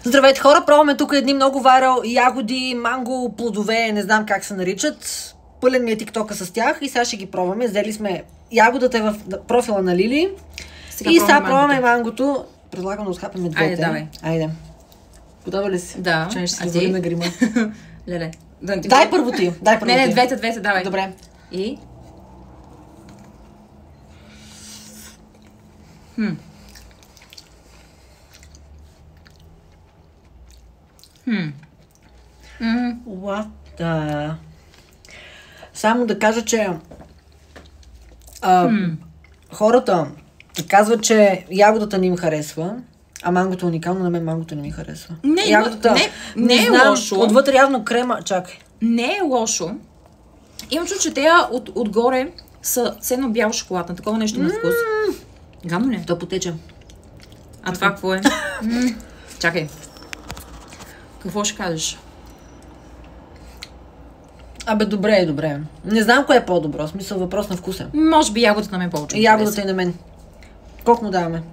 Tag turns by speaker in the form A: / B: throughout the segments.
A: Здравейте хора, пробваме тук едни много вайрал ягоди, манго, плодове, не знам как се наричат. Пълен ми е тиктока с тях и сега ще ги пробваме. Взели сме ягодата е в профила на Лили. И сега пробваме мангото. Предлагам да отхапаме двете.
B: Айде, давай.
A: Айде. Готова ли си?
B: Да.
A: Че ще си вали на грима.
B: Леле.
A: Дай първо ти.
B: Не, двете, давай.
A: Добре.
B: И?
A: What the... Само да кажа, че хората казват, че ягодата не им харесва, а мангото е уникално, на мен мангото не ми харесва. Ягодата,
B: не е
A: знам,
B: лошо.
A: Отвътре явно крема, чакай.
B: Не е лошо. Имам чувство, че тея отгоре са ценно бял шоколад, на такова нещо на вкус. Гадно ли?
A: То потече.
B: А това какво е? Чакай. Какво ще кажеш?
A: Абе, добре. Не знам кое е по-добро, в смисъл въпрос на вкуса.
B: Може би ягодата на мен повече.
A: Ягодата и на мен. Колко му даваме?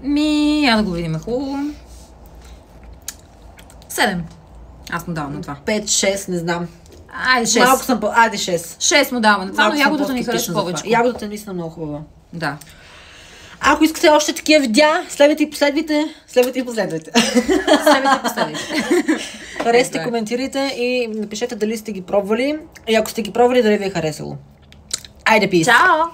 B: Я да го видим хубаво. 7. Аз му давам на това.
A: 5-6, не знам.
B: Айде 6.
A: Малко съм айде 6.
B: 6 му давам на това, но ягодата ни харесва повече.
A: Ягодата е наистина много хубава.
B: Да.
A: Ако искате още такива видеа, следвайте и последвайте. Харесайте, коментирайте и напишете дали сте ги пробвали. И ако сте ги пробвали, дали ви е харесало. Айде, пис!
B: Чао!